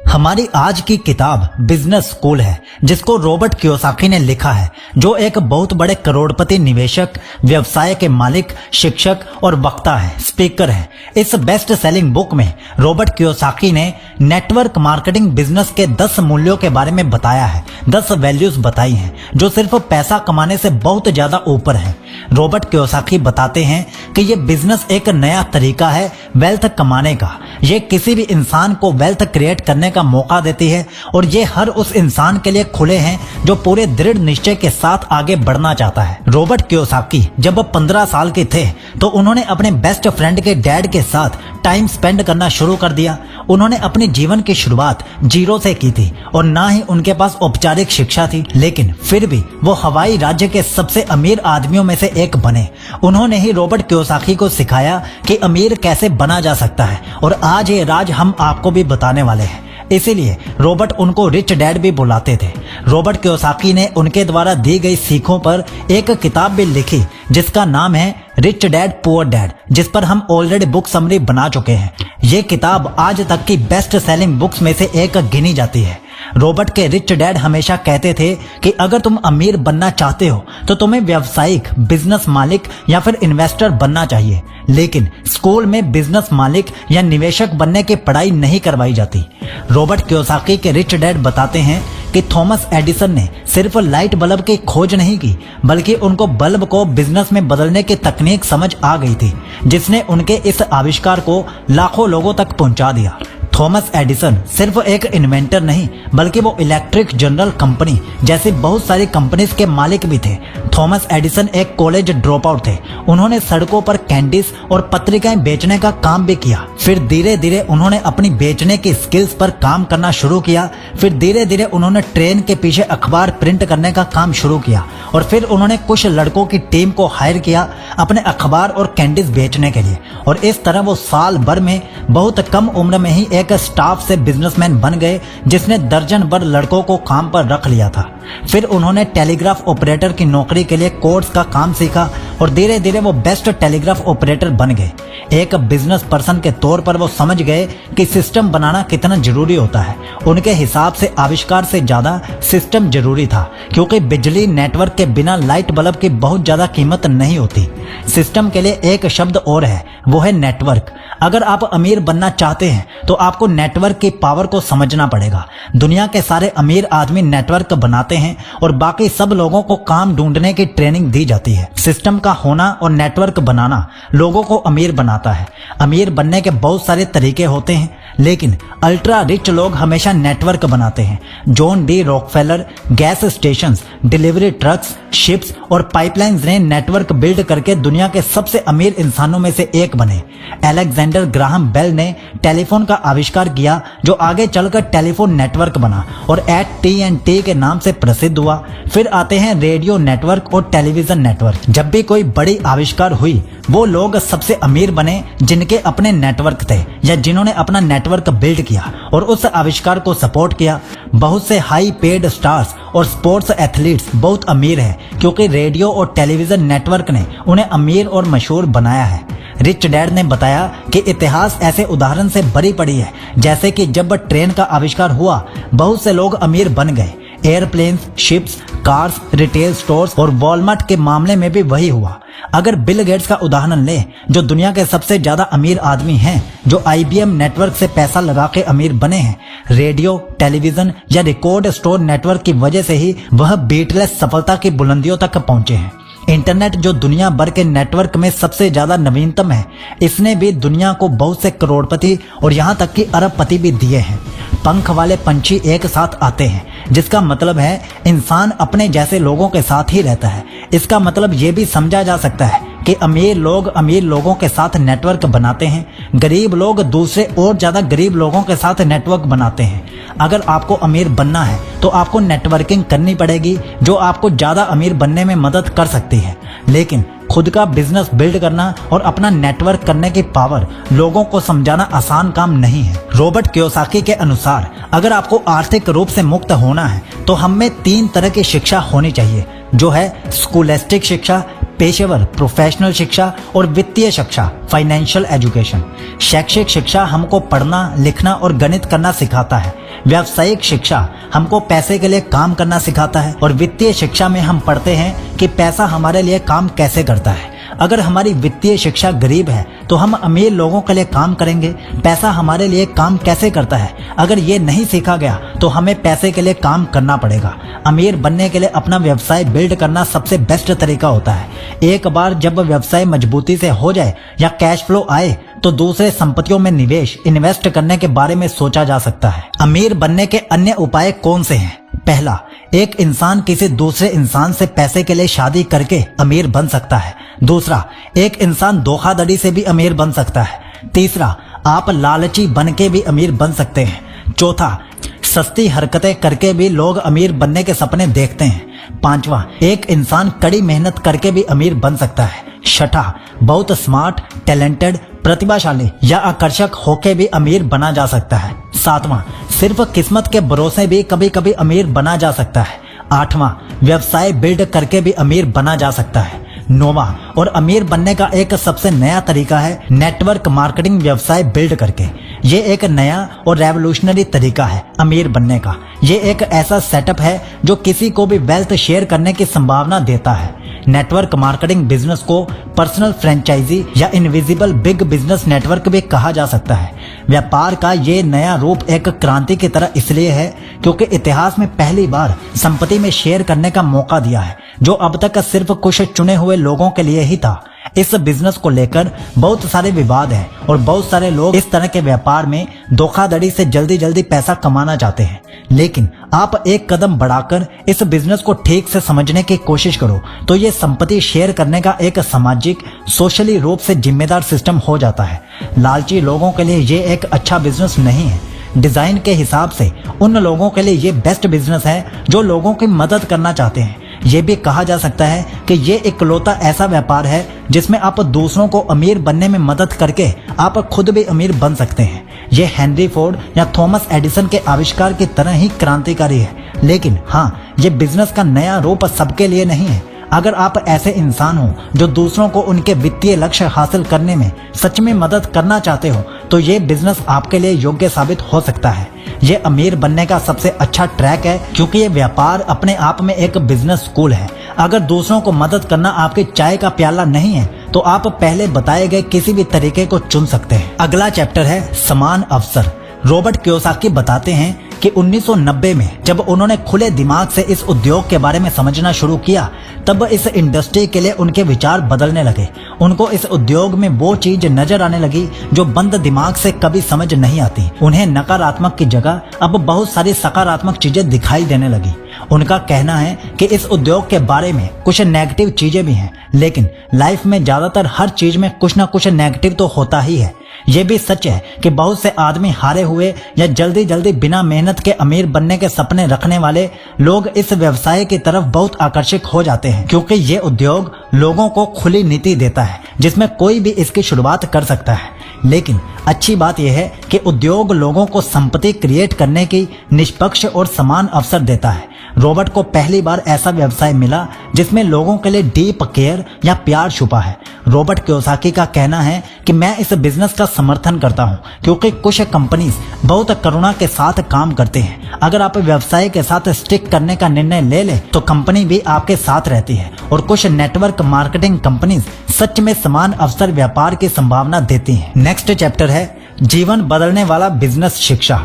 हमारी आज की किताब बिजनेस स्कूल है, जिसको रॉबर्ट कियोसाकी ने लिखा है, जो एक बहुत बड़े करोड़पति निवेशक, व्यवसाय के मालिक, शिक्षक और वक्ता है, स्पीकर है। इस बेस्ट सेलिंग बुक में रॉबर्ट कियोसाकी ने नेटवर्क मार्केटिंग बिजनेस के 10 मूल्यों के बारे में बताया है, 10 वैल्यूज बताई हैं, जो सिर्फ पैसा कमाने से बहुत ज्यादा ऊपर है। रॉबर्ट कियोसाकी बताते हैं कि ये बिजनेस एक नया तरीका है वेल्थ कमाने का। ये किसी भी इंसान को वेल्थ क्रिएट करने का मौका देती है और ये हर उस इंसान के लिए खुले हैं जो पूरे दृढ़ निश्चय के साथ आगे बढ़ना चाहता है। रॉबर्ट कियोसाकी जब 15 साल के थे तो उन्होंने अपने बेस्ट फ्रेंड के डैड के साथ टाइम स्पेंड करना शुरू कर दिया। उन्होंने अपने जीवन की शुरुआत जीरो से की थी और ना ही उनके पास औपचारिक शिक्षा थी, लेकिन फिर भी वो हवाई राज्य के सबसे अमीर आदमियों में से एक बने। उन्होंने ही रॉबर्ट कियोसाकी को सिखाया कि अमीर कैसे बना जा सकता है और आज ये राज हम आपको भी बताने वाले हैं। इसीलिए रॉबर्ट उनको रिच डैड भी बुलाते थे। रॉबर्ट कियोसाकी ने उनके द्वारा दी गई सीखों पर एक किताब भी लिखी जिसका नाम है रिच डैड पुअर डैड, जिस पर हम ऑलरेडी बुक समरी बना चुके हैं। ये किताब आज तक की बेस्ट सेलिंग बुक्स में से एक गिनी जाती है। रॉबर्ट के रिच डैड हमेशा कहते थे कि अगर तुम अमीर बनना चाहते हो तो तुम्हें व्यावसायिक, बिजनेस मालिक या फिर इन्वेस्टर बनना चाहिए, लेकिन स्कूल में बिजनेस मालिक या निवेशक बनने की पढ़ाई नहीं करवाई जाती। रॉबर्ट कियोसाकी के रिच डैड बताते हैं कि थॉमस एडिसन ने सिर्फ लाइट बल्ब की खोज नहीं की, बल्कि उनको बल्ब को बिजनेस में बदलने की तकनीक समझ आ गई थी, जिसने उनके इस आविष्कार को लाखों लोगों तक पहुंचा दिया। थॉमस एडिसन सिर्फ एक इन्वेंटर नहीं, बल्कि वो इलेक्ट्रिक जनरल कंपनी जैसी बहुत सारी कंपनीज के मालिक भी थे। थॉमस एडिसन एक कॉलेज ड्रॉप आउट थे। उन्होंने सड़कों पर कैंडीज और पत्रिकाएं बेचने का काम भी किया। फिर धीरे धीरे उन्होंने अपनी बेचने की स्किल्स पर काम करना शुरू किया। फिर धीरे धीरे उन्होंने ट्रेन के पीछे अखबार प्रिंट करने का काम शुरू किया और फिर उन्होंने कुछ लड़कों की टीम को हायर किया अपने अखबार और कैंडीज बेचने के लिए। और इस तरह वो साल भर में बहुत कम उम्र में ही एक स्टाफ से बिजनेसमैन बन गए, जिसने दर्जन भर लड़कों को काम पर रख लिया था। फिर उन्होंने टेलीग्राफ ऑपरेटर की नौकरी के लिए कोर्स का काम सीखा और धीरे धीरे वो बेस्ट टेलीग्राफ ऑपरेटर बन गए। एक बिजनेस पर्सन के तौर पर वो समझ गए कि सिस्टम बनाना कितना जरूरी होता है। उनके हिसाब से आविष्कार से ज्यादा सिस्टम जरूरी था, क्योंकि बिजली नेटवर्क के बिना लाइट बल्ब की बहुत ज्यादा कीमत नहीं होती। सिस्टम के लिए एक शब्द और है, वो है नेटवर्क। अगर आप अमीर बनना चाहते हैं तो आपको नेटवर्क की पावर को समझना पड़ेगा। दुनिया के सारे अमीर आदमी नेटवर्क बनाते हैं और बाकी सब लोगों को काम ढूंढने की ट्रेनिंग दी जाती है। सिस्टम का होना और नेटवर्क बनाना लोगों को अमीर बनाता है। अमीर बनने के बहुत सारे तरीके होते हैं, लेकिन अल्ट्रा रिच लोग हमेशा नेटवर्क बनाते हैं। John D Rockefeller gas stations, delivery trucks, ships और पाइपलाइंस ने नेटवर्क बिल्ड करके दुनिया के सबसे अमीर इंसानों में से एक बने। अलेक्जेंडर ग्राहम बेल ने टेलीफोन का आविष्कार किया, जो आगे चलकर टेलीफोन नेटवर्क बना और AT&T के नाम से प्रसिद्ध हुआ। फिर आते हैं रेडियो नेटवर्क और टेलीविजन नेटवर्क। जब भी कोई बड़ी आविष्कार हुई, वो लोग सबसे अमीर बने जिनके अपने नेटवर्क थे या जिन्होंने अपना नेटवर्क बिल्ड किया और उस आविष्कार को सपोर्ट किया। बहुत से हाई पेड स्टार्स और स्पोर्ट्स एथलीट्स बहुत अमीर हैं, क्योंकि रेडियो और टेलीविजन नेटवर्क ने उन्हें अमीर और मशहूर बनाया है। रिच डैड ने बताया कि इतिहास ऐसे उदाहरण से भरी पड़ी है, जैसे कि जब ट्रेन का आविष्कार हुआ, बहुत से लोग अमीर बन गए। Airplanes, ships, cars, retail stores और वॉलमार्ट के मामले में भी वही हुआ। अगर बिल गेट्स का उदाहरण लें, जो दुनिया के सबसे ज्यादा अमीर आदमी हैं, जो IBM नेटवर्क से पैसा लगा के अमीर बने हैं, रेडियो, टेलीविजन या रिकॉर्ड स्टोर नेटवर्क की वजह से ही वह बीटलेस सफलता की बुलंदियों तक पहुंचे हैं। इंटरनेट, जो दुनिया भर के नेटवर्क में सबसे ज्यादा नवीनतम है, इसने भी दुनिया को बहुत से करोड़पति और यहाँ तक कि अरबपति भी दिए हैं। पंख वाले पंछी एक साथ आते हैं, जिसका मतलब है इंसान अपने जैसे लोगों के साथ ही रहता है। इसका मतलब ये भी समझा जा सकता है कि अमीर लोग अमीर लोगों के साथ नेटवर्क बनाते हैं, गरीब लोग दूसरे और ज्यादा गरीब लोगों के साथ नेटवर्क बनाते हैं। अगर आपको अमीर बनना है तो आपको नेटवर्किंग करनी पड़ेगी, जो आपको ज्यादा अमीर बनने में मदद कर सकती है। लेकिन खुद का बिजनेस बिल्ड करना और अपना नेटवर्क करने की पावर लोगों को समझाना आसान काम नहीं है। रॉबर्ट कियोसाकी के अनुसार अगर आपको आर्थिक रूप से मुक्त होना है तो हम में 3 तरह की शिक्षा होनी चाहिए, जो है स्कूलिस्टिक शिक्षा, पेशेवर प्रोफेशनल शिक्षा और वित्तीय शिक्षा फाइनेंशियल एजुकेशन। शैक्षिक शिक्षा हमको पढ़ना, लिखना और गणित करना सिखाता है। व्यावसायिक शिक्षा हमको पैसे के लिए काम करना सिखाता है और वित्तीय शिक्षा में हम पढ़ते हैं कि पैसा हमारे लिए काम कैसे करता है। अगर हमारी वित्तीय शिक्षा गरीब है तो हम अमीर लोगों के लिए काम करेंगे। पैसा हमारे लिए काम कैसे करता है, अगर ये नहीं सीखा गया तो हमें पैसे के लिए काम करना पड़ेगा। अमीर बनने के लिए अपना व्यवसाय बिल्ड करना सबसे बेस्ट तरीका होता है। एक बार जब व्यवसाय मजबूती से हो जाए या कैश फ्लो आए तो दूसरे संपत्तियों में निवेश इन्वेस्ट करने के बारे में सोचा जा सकता है। अमीर बनने के अन्य उपाय कौन से हैं? पहला, एक इंसान किसी दूसरे इंसान से पैसे के लिए शादी करके अमीर बन सकता है। दूसरा, एक इंसान धोखाधड़ी से भी अमीर बन सकता है। तीसरा, आप लालची बन के भी अमीर बन सकते हैं। चौथा, सस्ती हरकतें करके भी लोग अमीर बनने के सपने देखते हैं। पांचवा, एक इंसान कड़ी मेहनत करके भी अमीर बन सकता है। छठा, बहुत स्मार्ट, टैलेंटेड, प्रतिभाशाली या आकर्षक होके भी अमीर बना जा सकता है। सातवां, सिर्फ किस्मत के भरोसे भी कभी कभी अमीर बना जा सकता है। आठवां, व्यवसाय बिल्ड करके भी अमीर बना जा सकता है। नौवां, और अमीर बनने का एक सबसे नया तरीका है नेटवर्क मार्केटिंग व्यवसाय बिल्ड करके। ये एक नया और रेवोल्यूशनरी तरीका है अमीर बनने का। ये एक ऐसा सेटअप है जो किसी को भी वेल्थ शेयर करने की संभावना देता है। नेटवर्क मार्केटिंग बिजनेस को पर्सनल फ्रेंचाइजी या इनविजिबल बिग बिजनेस नेटवर्क भी कहा जा सकता है। व्यापार का ये नया रूप एक क्रांति की तरह इसलिए है क्योंकि इतिहास में पहली बार संपत्ति में शेयर करने का मौका दिया है, जो अब तक सिर्फ कुछ चुने हुए लोगों के लिए ही था। इस बिजनेस को लेकर बहुत सारे विवाद हैं और बहुत सारे लोग इस तरह के व्यापार में धोखाधड़ी से जल्दी जल्दी पैसा कमाना चाहते हैं। लेकिन आप एक कदम बढ़ाकर इस बिजनेस को ठीक से समझने की कोशिश करो तो ये संपत्ति शेयर करने का एक सामाजिक सोशली रूप से जिम्मेदार सिस्टम हो जाता है। लालची लोगों के लिए ये एक अच्छा बिजनेस नहीं है। डिजाइन के हिसाब से उन लोगों के लिए ये बेस्ट बिजनेस है जो लोगों की मदद करना चाहते हैं। ये भी कहा जा सकता है कि ये इकलौता ऐसा व्यापार है जिसमें आप दूसरों को अमीर बनने में मदद करके आप खुद भी अमीर बन सकते हैं। ये हेनरी फोर्ड या थॉमस एडिसन के आविष्कार की तरह ही क्रांतिकारी है। लेकिन हाँ, ये बिजनेस का नया रूप सबके लिए नहीं है। अगर आप ऐसे इंसान हो जो दूसरों को उनके वित्तीय लक्ष्य हासिल करने में सच में मदद करना चाहते हो तो ये बिजनेस आपके लिए योग्य साबित हो सकता है। ये अमीर बनने का सबसे अच्छा ट्रैक है क्योंकि ये व्यापार अपने आप में एक बिजनेस स्कूल है। अगर दूसरों को मदद करना आपके चाय का प्याला नहीं है तो आप पहले बताए गए किसी भी तरीके को चुन सकते हैं। अगला चैप्टर है समान अवसर। रॉबर्ट कियोसाकी बताते हैं कि 1990 में जब उन्होंने खुले दिमाग से इस उद्योग के बारे में समझना शुरू किया तब इस इंडस्ट्री के लिए उनके विचार बदलने लगे। उनको इस उद्योग में वो चीज नजर आने लगी जो बंद दिमाग से कभी समझ नहीं आती। उन्हें नकारात्मक की जगह अब बहुत सारी सकारात्मक चीजें दिखाई देने लगी। उनका कहना है कि इस उद्योग के बारे में कुछ नेगेटिव चीजें भी हैं, लेकिन लाइफ में ज्यादातर हर चीज में कुछ ना कुछ नेगेटिव तो होता ही है। ये भी सच है कि बहुत से आदमी हारे हुए या जल्दी जल्दी बिना मेहनत के अमीर बनने के सपने रखने वाले लोग इस व्यवसाय की तरफ बहुत आकर्षित हो जाते हैं क्योंकि ये उद्योग लोगों को खुली नीति देता है जिसमें कोई भी इसकी शुरुआत कर सकता है। लेकिन अच्छी बात यह है कि उद्योग लोगों को संपत्ति क्रिएट करने की निष्पक्ष और समान अवसर देता है। रॉबर्ट को पहली बार ऐसा व्यवसाय मिला जिसमें लोगों के लिए डीप केयर या प्यार छुपा है। रॉबर्ट कियोसाकी का कहना है कि मैं इस बिजनेस का समर्थन करता हूं क्योंकि कुछ कंपनीज बहुत करुणा के साथ काम करते हैं। अगर आप व्यवसाय के साथ स्टिक करने का निर्णय ले ले तो कंपनी भी आपके साथ रहती है और कुछ नेटवर्क मार्केटिंग कंपनीज सच में समान अवसर व्यापार की संभावना देती हैं। नेक्स्ट चैप्टर है जीवन बदलने वाला बिजनेस शिक्षा।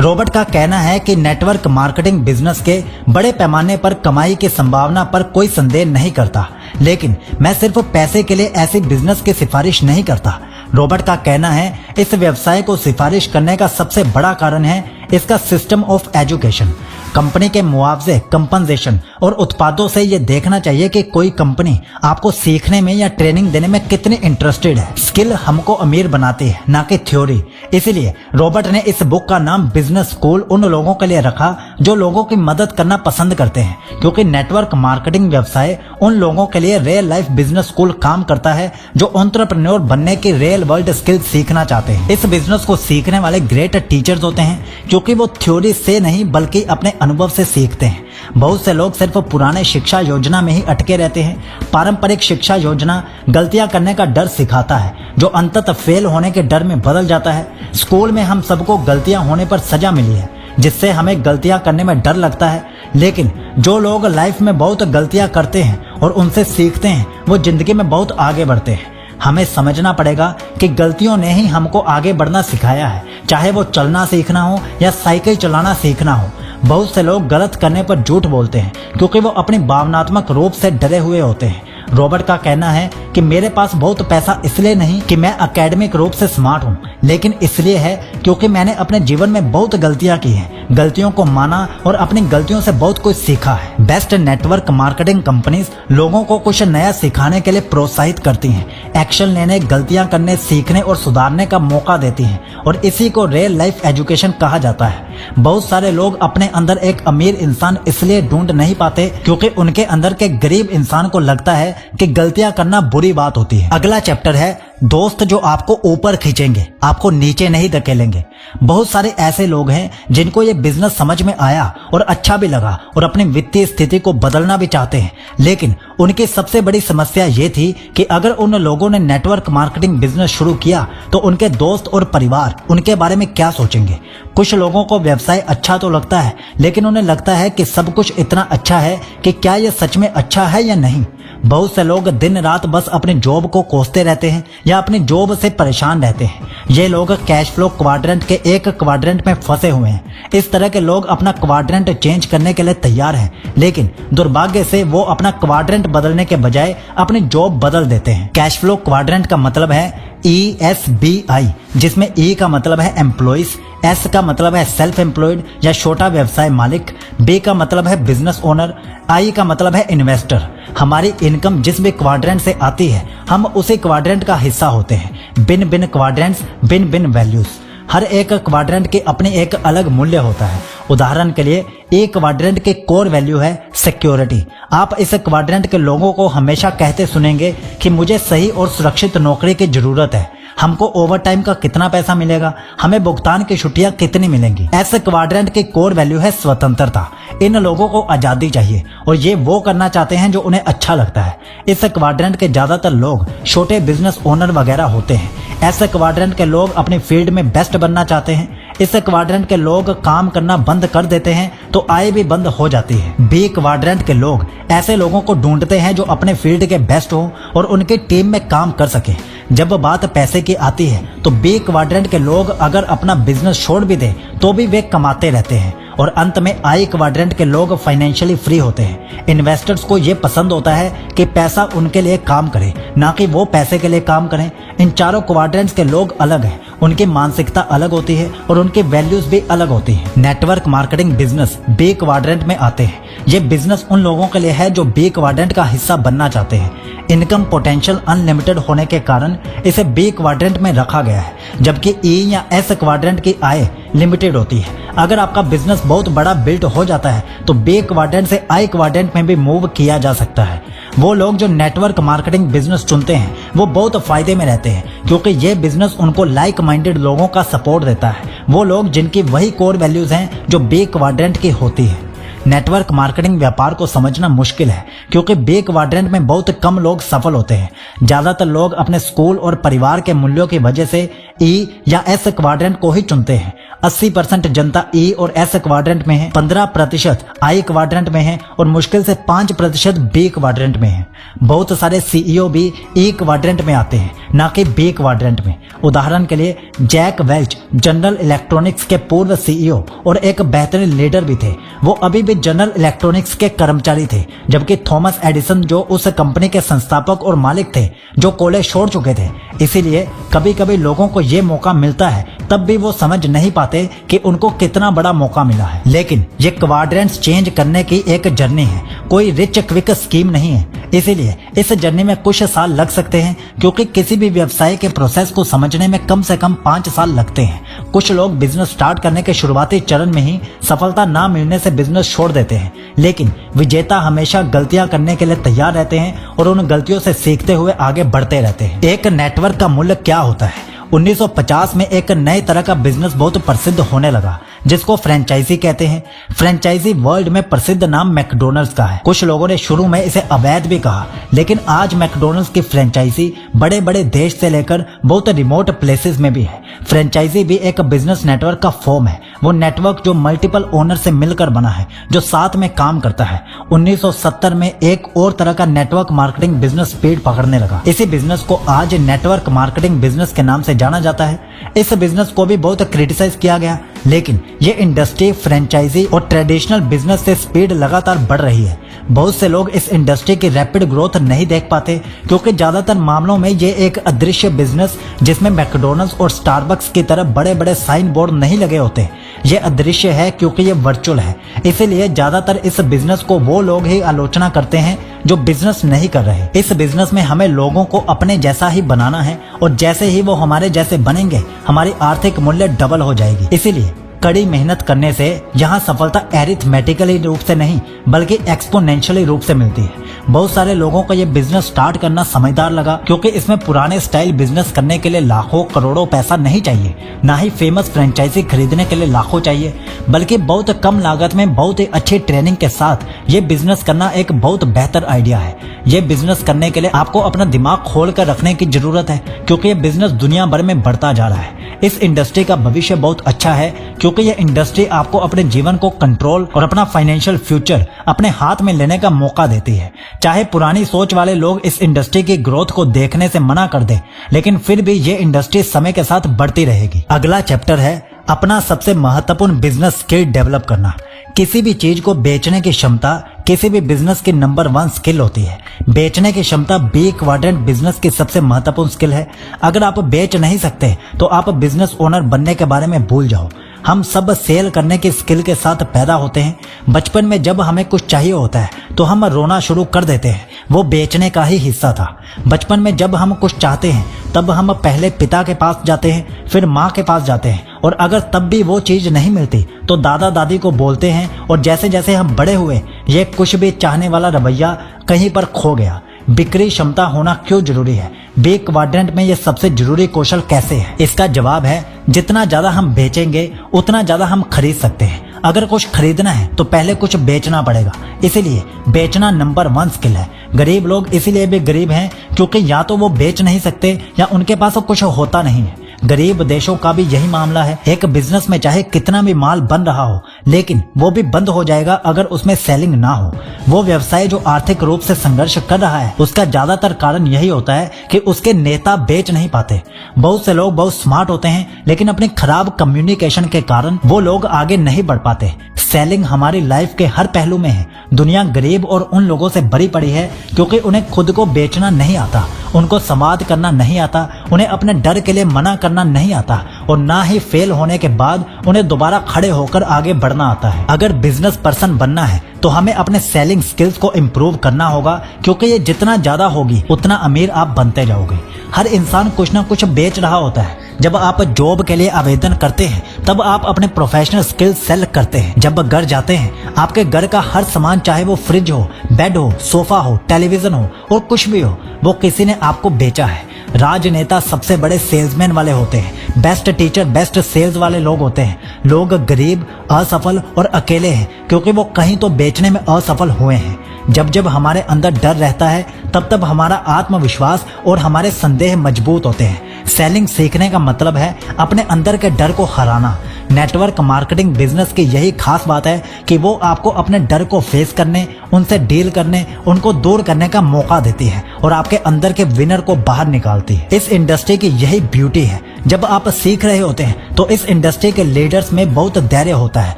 रॉबर्ट का कहना है कि नेटवर्क मार्केटिंग बिजनेस के बड़े पैमाने पर कमाई की संभावना पर कोई संदेह नहीं करता, लेकिन मैं सिर्फ पैसे के लिए ऐसी बिजनेस की सिफारिश नहीं करता। रॉबर्ट का कहना है इस व्यवसाय को सिफारिश करने का सबसे बड़ा कारण है इसका सिस्टम ऑफ एजुकेशन। कंपनी के मुआवजे, कंपनसेशन और उत्पादों से ये देखना चाहिए कि कोई कंपनी आपको सीखने में या ट्रेनिंग देने में कितनी इंटरेस्टेड है। स्किल हमको अमीर बनाती है, ना कि थ्योरी। इसलिए रॉबर्ट ने इस बुक का नाम बिजनेस स्कूल उन लोगों के लिए रखा जो लोगों की मदद करना पसंद करते हैं, क्योंकि नेटवर्क मार्केटिंग व्यवसाय उन लोगों के लिए रियल लाइफ बिजनेस स्कूल काम करता है जो एंटरप्रेन्योर बनने की रियल वर्ल्ड स्किल सीखना चाहते हैं। इस बिजनेस को सीखने वाले ग्रेट टीचर्स होते हैं क्योंकि वो थ्योरी से नहीं बल्कि अपने अनुभव से सीखते हैं। बहुत से लोग सिर्फ पुराने शिक्षा योजना में ही अटके रहते हैं। पारंपरिक शिक्षा योजना गलतियां करने का डर सिखाता है जो अंततः फेल होने के डर में बदल जाता है। स्कूल में हम सबको गलतियां होने पर सजा मिली है, जिससे हमें गलतियां करने में डर लगता है। लेकिन जो लोग लाइफ में बहुत गलतियां करते हैं और उनसे सीखते हैं, वो जिंदगी में बहुत आगे बढ़ते हैं। हमें समझना पड़ेगा कि गलतियों ने ही हमको आगे बढ़ना सिखाया है, चाहे वो चलना सीखना हो या साइकिल चलाना सीखना हो। बहुत से लोग गलत करने पर झूठ बोलते हैं क्योंकि वो अपनी भावनात्मक रूप से डरे हुए होते हैं। रॉबर्ट का कहना है कि मेरे पास बहुत पैसा इसलिए नहीं कि मैं एकेडमिक रूप से स्मार्ट हूँ, लेकिन इसलिए है क्योंकि मैंने अपने जीवन में बहुत गलतियां की हैं, गलतियों को माना और अपनी गलतियों से बहुत कुछ सीखा है। बेस्ट नेटवर्क मार्केटिंग कंपनीज लोगों को कुछ नया सिखाने के लिए प्रोत्साहित करती हैं, एक्शन लेने, गलतियां करने, सीखने और सुधारने का मौका देती हैं, और इसी को रियल लाइफ एजुकेशन कहा जाता है। बहुत सारे लोग अपने अंदर एक अमीर इंसान इसलिए ढूंढ नहीं पाते क्योंकि उनके अंदर के गरीब इंसान को लगता है कि गलतियां करना बुरी बात होती है। अगला चैप्टर है दोस्त जो आपको ऊपर खींचेंगे, आपको नीचे नहीं धकेलेंगे। बहुत सारे ऐसे लोग हैं जिनको ये बिजनेस समझ में आया और अच्छा भी लगा और अपनी वित्तीय स्थिति को बदलना भी चाहते हैं, लेकिन उनकी सबसे बड़ी समस्या ये थी कि अगर उन लोगों ने नेटवर्क मार्केटिंग बिजनेस शुरू किया तो उनके दोस्त और परिवार उनके बारे में क्या सोचेंगे। कुछ लोगों को व्यवसाय अच्छा तो लगता है, लेकिन उन्हें लगता है कि सब कुछ इतना अच्छा है कि क्या यह सच में अच्छा है या नहीं। बहुत से लोग दिन रात बस अपने जॉब को कोसते रहते हैं या अपनी जॉब से परेशान रहते हैं। ये लोग कैश फ्लो क्वाड्रेंट के एक क्वाड्रेंट में फंसे हुए हैं। इस तरह के लोग अपना क्वाड्रेंट चेंज करने के लिए तैयार हैं, लेकिन दुर्भाग्य से वो अपना क्वाड्रेंट बदलने के बजाय अपनी जॉब बदल देते हैं। कैश फ्लो क्वाड्रेंट का मतलब है ESBI, जिसमें E का मतलब है एम्प्लॉइज, S का मतलब है सेल्फ एम्प्लॉयड या छोटा व्यवसाय मालिक, B का मतलब है बिजनेस ओनर, I का मतलब है इन्वेस्टर। हमारी इनकम जिस भी क्वाड्रेंट से आती है, हम उसी क्वाड्रेंट का हिस्सा होते हैं। भिन्न भिन्न क्वाड्रेंट्स, भिन्न भिन्न वैल्यूज। हर एक क्वाड्रेंट की अपनी एक अलग मूल्य होता है। उदाहरण के लिए ए क्वाड्रेंट के कोर वैल्यू है सिक्योरिटी। आप इस क्वाड्रेंट के लोगों को हमेशा कहते सुनेंगे कि मुझे सही और सुरक्षित नौकरी की जरूरत है, हमको ओवर टाइम का कितना पैसा मिलेगा, हमें भुगतान की छुट्टियां कितनी मिलेंगी। ऐसे क्वाड्रेंट की कोर वैल्यू है स्वतंत्रता। इन लोगों को आजादी चाहिए और ये वो करना चाहते हैं जो उन्हें अच्छा लगता है। इस क्वाड्रेंट के ज्यादातर लोग छोटे बिजनेस ओनर वगैरह होते हैं। ऐसे क्वाड्रेंट के लोग अपनी फील्ड में बेस्ट बनना चाहते हैं। इस क्वाड्रेंट के लोग काम करना बंद कर देते हैं तो आय भी बंद हो जाती है। बी क्वाड्रेंट के लोग ऐसे लोगों को ढूंढते हैं जो अपने फील्ड के बेस्ट हो और उनकी टीम में काम कर सके। जब बात पैसे की आती है तो बी क्वाड्रेंट के लोग अगर अपना बिजनेस छोड़ भी दे तो भी वे कमाते रहते हैं। और अंत में आई क्वाड्रेंट के लोग फाइनेंशियली फ्री होते हैं। इन्वेस्टर्स को ये पसंद होता है कि पैसा उनके लिए काम करे, ना कि वो पैसे के लिए काम करें। इन चारों क्वाड्रेंट्स के लोग अलग हैं, उनकी मानसिकता अलग होती है और उनकी वैल्यूज भी अलग होती हैं। Network marketing business B quadrant में आते हैं। ये बिजनेस उन लोगों के लिए है जो बी क्वाड्रेंट का हिस्सा बनना चाहते हैं। इनकम पोटेंशियल अनलिमिटेड होने के कारण इसे बी क्वाड्रेंट में रखा गया है, जबकि ई या एस क्वाड्रेंट की आय लिमिटेड होती है। अगर आपका बिजनेस बहुत बड़ा बिल्ड हो जाता है तो बी क्वाड्रेंट से आई क्वाड्रेंट में भी मूव किया जा सकता है। वो लोग जो नेटवर्क मार्केटिंग बिजनेस चुनते हैं वो बहुत फायदे में रहते हैं, क्योंकि ये बिजनेस उनको लाइक माइंडेड लोगों का सपोर्ट देता है। वो लोग जिनकी वही कोर वैल्यूज हैं जो बी क्वाड्रेंट की होती है। नेटवर्क मार्केटिंग व्यापार को समझना मुश्किल है क्योंकि बी क्वाड्रेंट में बहुत कम लोग सफल होते हैं। ज्यादातर लोग अपने स्कूल और परिवार के मूल्यों की वजह से ई या एस क्वाड्रेंट को ही चुनते हैं। 80% जनता ई और एस क्वाड्रेंट में है, 15% आई क्वाड्रेंट में है और मुश्किल से 5% बी क्वाड्रेंट में है। बहुत सारे सीईओ भी ई क्वाड्रेंट में आते हैं, ना कि बी क्वाड्रेंट में। उदाहरण के लिए जैक वेल्च जनरल इलेक्ट्रॉनिक्स के पूर्व सीईओ और एक बेहतरीन लीडर भी थे। वो अभी भी जनरल इलेक्ट्रॉनिक्स के कर्मचारी थे, जबकि थॉमस एडिसन जो उस कंपनी के संस्थापक और मालिक थे जो कॉलेज छोड़ चुके थे। इसीलिए कभी कभी लोगों को ये मौका मिलता है तब भी वो समझ नहीं पाते कि उनको कितना बड़ा मौका मिला है। लेकिन ये क्वाड्रेंट्स चेंज करने की एक जर्नी है, कोई रिच क्विक स्कीम नहीं है। इसीलिए इस जर्नी में कुछ साल लग सकते हैं, क्योंकि किसी भी व्यवसाय के प्रोसेस को समझने में कम से कम 5 साल लगते हैं। कुछ लोग बिजनेस स्टार्ट करने के शुरुआती चरण में ही सफलता ना मिलने से बिजनेस छोड़ देते हैं, लेकिन विजेता हमेशा गलतियां करने के लिए तैयार रहते हैं और उन गलतियों से सीखते हुए आगे बढ़ते रहते हैं। एक नेटवर्क का मूल्य क्या होता है? 1950 में एक नए तरह का बिजनेस बहुत प्रसिद्ध होने लगा, जिसको फ्रेंचाइजी कहते हैं। फ्रेंचाइजी वर्ल्ड में प्रसिद्ध नाम मैकडोनल्ड्स का है। कुछ लोगों ने शुरू में इसे अवैध भी कहा, लेकिन आज मैकडोनल्ड्स की फ्रेंचाइजी बड़े बड़े देश से लेकर बहुत रिमोट प्लेसेस में भी है। फ्रेंचाइजी भी एक बिजनेस नेटवर्क का फॉर्म है। वो नेटवर्क जो मल्टीपल ओनर से मिलकर बना है, जो साथ में काम करता है। 1970 में एक और तरह का नेटवर्क मार्केटिंग बिजनेस स्पीड पकड़ने लगा। इसी बिजनेस को आज नेटवर्क मार्केटिंग बिजनेस के नाम से जाना जाता है। इस बिजनेस को भी बहुत क्रिटिसाइज किया गया, लेकिन ये इंडस्ट्री फ्रेंचाइजी और ट्रेडिशनल बिजनेस से स्पीड लगातार बढ़ रही है। बहुत से लोग इस इंडस्ट्री की रैपिड ग्रोथ नहीं देख पाते, क्योंकि ज्यादातर मामलों में ये एक अदृश्य बिजनेस जिसमें मैकडोनल्ड्स और स्टारबक्स की तरह बड़े बड़े साइन बोर्ड नहीं लगे होते। ये अदृश्य है क्योंकि ये वर्चुअल है। इसीलिए ज्यादातर इस बिजनेस को वो लोग ही आलोचना करते हैं जो बिजनेस नहीं कर रहे। इस बिजनेस में हमें लोगों को अपने जैसा ही बनाना है, और जैसे ही वो हमारे जैसे बनेंगे हमारी आर्थिक मूल्य डबल हो जाएगी। इसीलिए कड़ी मेहनत करने से यहाँ सफलता एरिथमेटिकली रूप से नहीं बल्कि एक्सपोनेंशियली रूप से मिलती है। बहुत सारे लोगों को ये बिजनेस स्टार्ट करना समझदार लगा, क्योंकि इसमें पुराने स्टाइल बिजनेस करने के लिए लाखों करोड़ों पैसा नहीं चाहिए, ना ही फेमस फ्रेंचाइजी खरीदने के लिए लाखों चाहिए, बल्कि बहुत कम लागत में बहुत ही अच्छी ट्रेनिंग के साथ ये बिजनेस करना एक बहुत बेहतर आइडिया है। ये बिजनेस करने के लिए आपको अपना दिमाग खोल कर रखने की जरूरत है, क्योंकि ये बिजनेस दुनिया भर में बढ़ता जा रहा है। इस इंडस्ट्री का भविष्य बहुत अच्छा है, क्योंकि ये इंडस्ट्री आपको अपने जीवन को कंट्रोल और अपना फाइनेंशियल फ्यूचर अपने हाथ में लेने का मौका देती है। चाहे पुरानी सोच वाले लोग इस इंडस्ट्री की ग्रोथ को देखने से मना कर दें, लेकिन फिर भी ये इंडस्ट्री समय के साथ बढ़ती रहेगी। अगला चैप्टर है अपना सबसे महत्वपूर्ण बिजनेस स्किल डेवलप करना। किसी भी चीज को बेचने की क्षमता किसी भी बिजनेस की नंबर 1 स्किल होती है। बेचने की क्षमता बी क्वाड्रेंट बिजनेस की सबसे महत्वपूर्ण स्किल है। अगर आप बेच नहीं सकते तो आप बिजनेस ओनर बनने के बारे में भूल जाओ। हम सब सेल करने की स्किल के साथ पैदा होते हैं। बचपन में जब हमें कुछ चाहिए होता है तो हम रोना शुरू कर देते हैं, वो बेचने का ही हिस्सा था। बचपन में जब हम कुछ चाहते हैं तब हम पहले पिता के पास जाते हैं, फिर माँ के पास जाते हैं, और अगर तब भी वो चीज नहीं मिलती तो दादा दादी को बोलते हैं। और जैसे जैसे हम बड़े हुए ये कुछ भी चाहने वाला रवैया कहीं पर खो गया। बिक्री क्षमता होना क्यों जरूरी है? बी क्वाड्रेंट में ये सबसे जरूरी कौशल कैसे है? इसका जवाब है जितना ज्यादा हम बेचेंगे उतना ज्यादा हम खरीद सकते हैं। अगर कुछ खरीदना है तो पहले कुछ बेचना पड़ेगा, इसीलिए बेचना नंबर 1 स्किल है। गरीब लोग इसीलिए भी गरीब हैं क्योंकि या तो वो बेच नहीं सकते या उनके पास कुछ होता नहीं है। गरीब देशों का भी यही मामला है। एक बिजनेस में चाहे कितना भी माल बन रहा हो, लेकिन वो भी बंद हो जाएगा अगर उसमें सेलिंग ना हो। वो व्यवसाय जो आर्थिक रूप से संघर्ष कर रहा है उसका ज्यादातर कारण यही होता है कि उसके नेता बेच नहीं पाते। बहुत से लोग बहुत स्मार्ट होते हैं, लेकिन अपनी खराब कम्युनिकेशन के कारण वो लोग आगे नहीं बढ़ पाते। सेलिंग हमारी लाइफ के हर पहलू में है। दुनिया गरीब और उन लोगों से भरी पड़ी है क्योंकि उन्हें खुद को बेचना नहीं आता, उनको संवाद करना नहीं आता, उन्हें अपने डर के लिए मना करना नहीं आता, और ना ही फेल होने के बाद उन्हें दोबारा खड़े होकर आगे बढ़ना आता है। अगर बिजनेस पर्सन बनना है तो हमें अपने सेलिंग स्किल्स को इम्प्रूव करना होगा, क्योंकि ये जितना ज्यादा होगी उतना अमीर आप बनते जाओगे। हर इंसान कुछ ना कुछ बेच रहा होता है। जब आप जॉब के लिए आवेदन करते हैं तब आप अपने प्रोफेशनल स्किल सेल करते हैं। जब घर जाते हैं आपके घर का हर सामान, चाहे वो फ्रिज हो, बेड हो, सोफा हो, टेलीविजन हो और कुछ भी हो, वो किसी ने आपको बेचा है। राजनेता सबसे बड़े सेल्समैन वाले होते हैं। बेस्ट टीचर बेस्ट सेल्स वाले लोग होते हैं। लोग गरीब, असफल और अकेले हैं क्योंकि वो कहीं तो बेचने में असफल हुए हैं। जब जब हमारे अंदर डर रहता है तब तब हमारा आत्मविश्वास और हमारे संदेह मजबूत होते हैं। सेलिंग सीखने का मतलब है अपने अंदर के डर को हराना। नेटवर्क मार्केटिंग बिजनेस की यही खास बात है कि वो आपको अपने डर को फेस करने, उनसे डील करने, उनको दूर करने का मौका देती है और आपके अंदर के विनर को बाहर निकालती है। इस इंडस्ट्री की यही ब्यूटी है। जब आप सीख रहे होते हैं तो इस इंडस्ट्री के लीडर्स में बहुत धैर्य होता है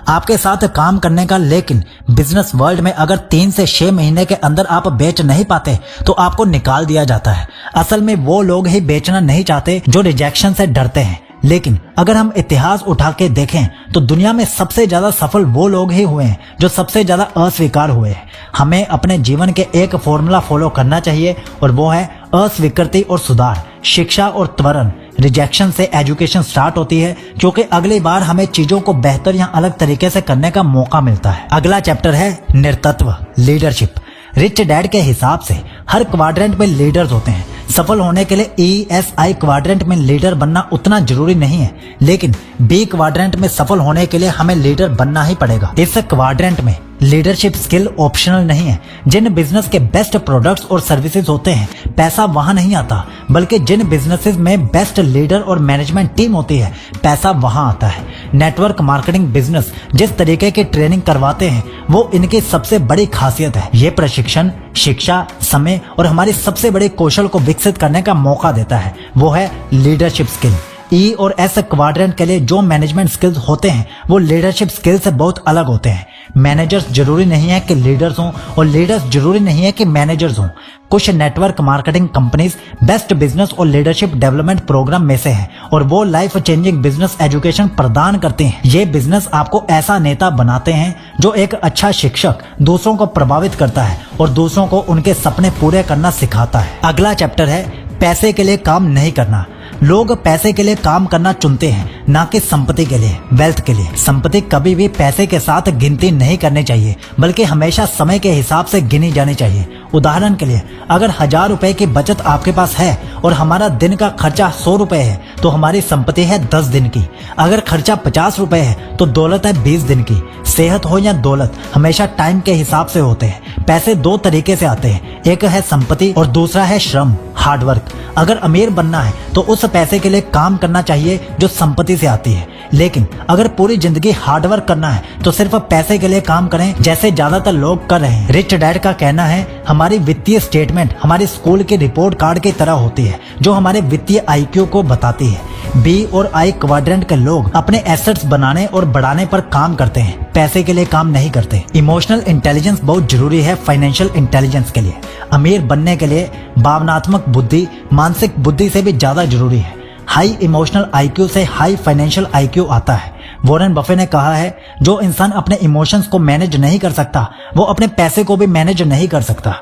आपके साथ काम करने का, लेकिन बिजनेस वर्ल्ड में अगर 3 से 6 महीने के अंदर आप बेच नहीं पाते तो आपको निकाल दिया जाता है। असल में वो लोग ही बेचना नहीं चाहते जो रिजेक्शन से डरते हैं। लेकिन अगर हम इतिहास उठा के देखें तो दुनिया में सबसे ज्यादा सफल वो लोग ही हुए हैं जो सबसे ज्यादा अस्वीकार हुए हैं। हमें अपने जीवन के एक फॉर्मूला फॉलो करना चाहिए और वो है अस्वीकृति और सुधार, शिक्षा और त्वरण। रिजेक्शन से एजुकेशन स्टार्ट होती है क्योंकि अगली बार हमें चीजों को बेहतर या अलग तरीके से करने का मौका मिलता है। अगला चैप्टर है नेतृत्व, लीडरशिप। रिच डैड के हिसाब से हर क्वाड्रेंट में लीडर्स होते हैं। सफल होने के लिए ESI क्वाड्रेंट में लीडर बनना उतना जरूरी नहीं है, लेकिन B क्वाड्रेंट में सफल होने के लिए हमें लीडर बनना ही पड़ेगा। इस क्वाड्रेंट में लीडरशिप स्किल ऑप्शनल नहीं है। जिन बिजनेस के बेस्ट प्रोडक्ट्स और सर्विसेज होते हैं, पैसा वहां नहीं आता, बल्कि जिन बिजनेसेस में बेस्ट लीडर और मैनेजमेंट टीम होती है, पैसा वहां आता है। नेटवर्क मार्केटिंग बिजनेस जिस तरीके की ट्रेनिंग करवाते हैं, वो इनकी सबसे बड़ी खासियत है। ये प्रशिक्षण, शिक्षा, समय और हमारी सबसे बड़े कौशल को विकसित करने का मौका देता है, वो है लीडरशिप स्किल। E और S क्वाड्रेंट के लिए जो मैनेजमेंट स्किल्स होते हैं, वो लीडरशिप स्किल से बहुत अलग होते हैं। मैनेजर्स जरूरी नहीं है कि लीडर्स हों और लीडर्स जरूरी नहीं है कि मैनेजर्स हों। कुछ network marketing companies best business और लीडरशिप डेवलपमेंट प्रोग्राम में से है और वो लाइफ चेंजिंग बिजनेस एजुकेशन प्रदान करते हैं। ये बिजनेस आपको ऐसा नेता बनाते हैं जो एक अच्छा शिक्षक, दूसरों को प्रभावित करता है और दूसरों को उनके सपने पूरे करना सिखाता है। अगला चैप्टर है पैसे के लिए काम नहीं करना। लोग पैसे के लिए काम करना चुनते हैं, ना कि संपत्ति के लिए, वेल्थ के लिए। संपत्ति कभी भी पैसे के साथ गिनती नहीं करनी चाहिए, बल्कि हमेशा समय के हिसाब से गिनी जानी चाहिए। उदाहरण के लिए, अगर 1000 रुपए की बचत आपके पास है और हमारा दिन का खर्चा 100 रुपए है, तो हमारी संपत्ति है 10 दिन की। अगर खर्चा 50 रुपए है, तो दौलत है 20 दिन की। सेहत हो या दौलत, हमेशा टाइम के हिसाब से होते हैं। पैसे दो तरीके से आते हैं, एक है संपत्ति और दूसरा है श्रम, हार्डवर्क। अगर अमीर बनना है तो उस पैसे के लिए काम करना चाहिए जो संपत्ति से आती है, लेकिन अगर पूरी जिंदगी हार्डवर्क करना है तो सिर्फ पैसे के लिए काम करें, जैसे ज्यादातर लोग कर रहे हैं। रिच डैड का कहना है, हमारी वित्तीय स्टेटमेंट हमारी स्कूल के रिपोर्ट कार्ड की तरह होती है, जो हमारे वित्तीय IQ को बताती है। B और I क्वाड्रेंट के लोग अपने एसेट्स बनाने और बढ़ाने पर काम करते हैं, पैसे के लिए काम नहीं करते। इमोशनल इंटेलिजेंस बहुत जरूरी है फाइनेंशियल इंटेलिजेंस के लिए। अमीर बनने के लिए भावनात्मक बुद्धि मानसिक बुद्धि से भी ज्यादा जरूरी है। हाई इमोशनल IQ से हाई फाइनेंशियल IQ आता है। वॉरेन बफे ने कहा है, जो इंसान अपने इमोशंस को मैनेज नहीं कर सकता, वो अपने पैसे को भी मैनेज नहीं कर सकता।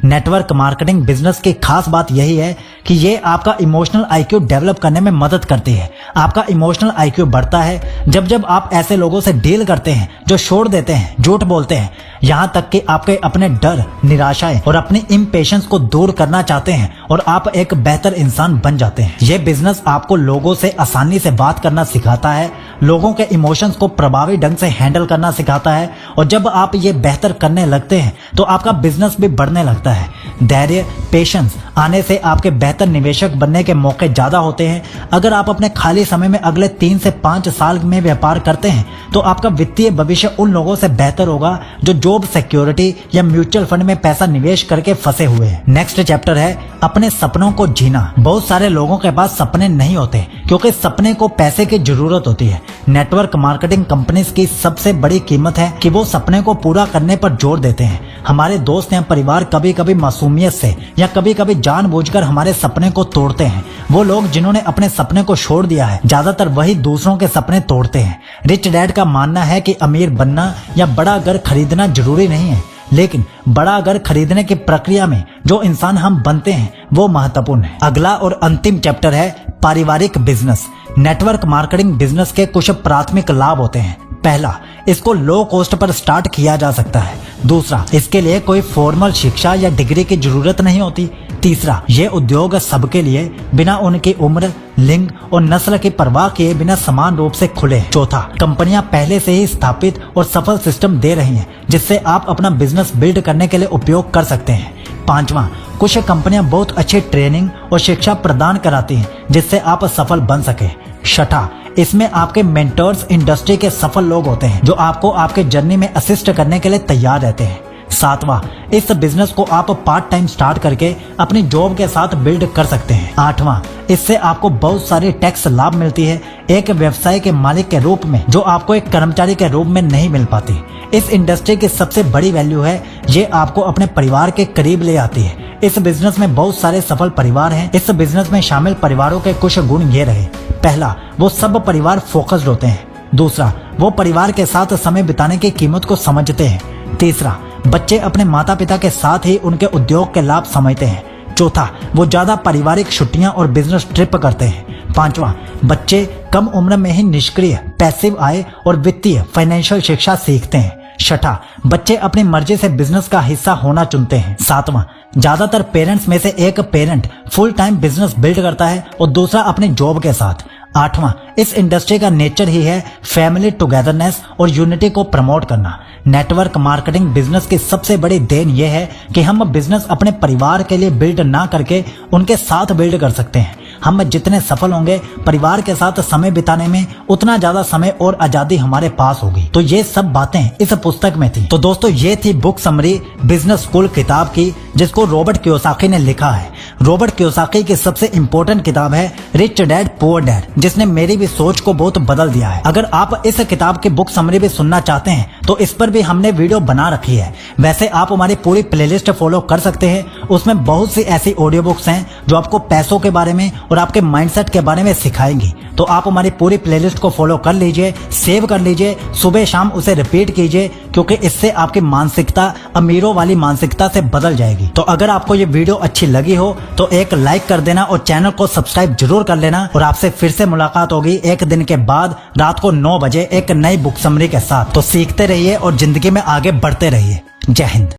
नेटवर्क मार्केटिंग बिजनेस की खास बात यही है कि ये आपका इमोशनल IQ डेवलप करने में मदद करती है। आपका इमोशनल IQ बढ़ता है जब आप ऐसे लोगों से डील करते हैं जो छोड़ देते हैं, झूठ बोलते हैं, यहाँ तक कि आपके अपने डर, निराशाएं और अपनी इम्पेशंस को दूर करना चाहते हैं और आप एक बेहतर इंसान बन जाते हैं। ये बिजनेस आपको लोगों से आसानी से बात करना सिखाता है, लोगों के इमोशंस को प्रभावी ढंग से हैंडल करना सिखाता है, और जब आप ये बेहतर करने लगते हैं तो आपका बिजनेस भी बढ़ने लगता है। धैर्य, पेशेंस आने से आपके बेहतर निवेशक बनने के मौके ज्यादा होते हैं। अगर आप अपने खाली समय में अगले 3 से 5 साल में व्यापार करते हैं, तो आपका वित्तीय भविष्य उन लोगों से बेहतर होगा जो जॉब सिक्योरिटी या म्यूचुअल फंड में पैसा निवेश करके फंसे हुए हैं। नेक्स्ट चैप्टर है अपने सपनों को जीना। बहुत सारे लोगों के पास सपने नहीं होते, क्योंकि सपने को पैसे की जरूरत होती है। नेटवर्क मार्केटिंग कंपनीज की सबसे बड़ी कीमत है कि वो सपने को पूरा करने पर जोर देते हैं। हमारे दोस्त या परिवार कभी कभी मासूमियत से या कभी कभी जानबूझकर हमारे सपने को तोड़ते हैं। वो लोग जिन्होंने अपने सपने को छोड़ दिया है, ज्यादातर वही दूसरों के सपने तोड़ते हैं। रिच डैड का मानना है कि अमीर बनना या बड़ा घर खरीदना जरूरी नहीं है, लेकिन बड़ा घर खरीदने की प्रक्रिया में जो इंसान हम बनते हैं वो महत्वपूर्ण है। अगला और अंतिम चैप्टर है पारिवारिक बिजनेस। नेटवर्क मार्केटिंग बिजनेस के कुछ प्राथमिक लाभ होते हैं। पहला, इसको लो कॉस्ट पर स्टार्ट किया जा सकता है। दूसरा, इसके लिए कोई फॉर्मल शिक्षा या डिग्री की जरूरत नहीं होती। तीसरा, ये उद्योग सबके लिए बिना उनकी उम्र, लिंग और नस्ल की परवाह किए बिना समान रूप से खुले। चौथा, कंपनियां पहले से ही स्थापित और सफल सिस्टम दे रही हैं, जिससे आप अपना बिजनेस बिल्ड करने के लिए उपयोग कर सकते हैं। पांचवा, कुछ कंपनियां बहुत अच्छी ट्रेनिंग और शिक्षा प्रदान कराती हैं, जिससे आप सफल बन सके। छठा, इसमें आपके मेंटर्स इंडस्ट्री के सफल लोग होते हैं, जो आपको आपके जर्नी में असिस्ट करने के लिए तैयार रहते हैं। सातवां, इस बिजनेस को आप पार्ट टाइम स्टार्ट करके अपनी जॉब के साथ बिल्ड कर सकते हैं। आठवां, इससे आपको बहुत सारी टैक्स लाभ मिलती है, एक व्यवसाय के मालिक के रूप में, जो आपको एक कर्मचारी के रूप में नहीं मिल पाती। इस इंडस्ट्री की सबसे बड़ी वैल्यू है, ये आपको अपने परिवार के करीब ले आती है। इस बिजनेस में बहुत सारे सफल परिवार हैं। इस बिजनेस में शामिल परिवारों के कुछ गुण ये रहे। पहला, वो सब परिवार फोकस्ड होते हैं। दूसरा, वो परिवार के साथ समय बिताने की कीमत को समझते हैं। तीसरा, बच्चे अपने माता पिता के साथ ही उनके उद्योग के लाभ समझते हैं। चौथा, वो ज्यादा पारिवारिक छुट्टियां और बिजनेस ट्रिप करते हैं। पांचवा, बच्चे कम उम्र में ही निष्क्रिय, पैसिव आय और वित्तीय फाइनेंशियल शिक्षा सीखते हैं। छठा, बच्चे अपनी मर्जी से बिजनेस का हिस्सा होना चुनते हैं। सातवां, ज्यादातर पेरेंट्स में से एक parent full time business build करता है और दूसरा अपनी जॉब के साथ। 8वां, इस इंडस्ट्री का नेचर ही है फैमिली टुगेदरनेस और यूनिटी को प्रमोट करना। नेटवर्क मार्केटिंग बिजनेस की सबसे बड़ी देन यह है कि हम बिजनेस अपने परिवार के लिए बिल्ड ना करके उनके साथ बिल्ड कर सकते हैं। हम जितने सफल होंगे परिवार के साथ समय बिताने में, उतना ज्यादा समय और आजादी हमारे पास होगी। तो ये सब बातें इस पुस्तक में थी। तो दोस्तों ये थी बुक समरी बिजनेस स्कूल किताब की, जिसको रॉबर्ट कियोसाकी ने लिखा है। रॉबर्ट कियोसाकी की सबसे इंपॉर्टेंट किताब है रिच डैड पुअर डैड, जिसने मेरी भी सोच को बहुत बदल दिया है। अगर आप इस किताब की बुक समरी भी सुनना चाहते हैं तो इस पर भी हमने वीडियो बना रखी है। वैसे आप हमारी पूरी प्लेलिस्ट फॉलो कर सकते हैं, उसमें बहुत सी ऐसी ऑडियो बुक्स हैं जो आपको पैसों के बारे में और आपके माइंडसेट के बारे में सिखाएंगी। तो आप हमारी पूरी प्लेलिस्ट को फॉलो कर लीजिए, सेव कर लीजिए, सुबह शाम उसे रिपीट कीजिए, क्योंकि इससे आपकी मानसिकता अमीरों वाली मानसिकता से बदल जाएगी। तो अगर आपको ये वीडियो अच्छी लगी हो तो एक लाइक कर देना और चैनल को सब्सक्राइब जरूर कर लेना। और आपसे फिर से मुलाकात होगी एक दिन के बाद रात को 9 बजे एक नई बुक समरी के साथ। तो सीखते रहिए और जिंदगी में आगे बढ़ते रहिए। जय हिंद।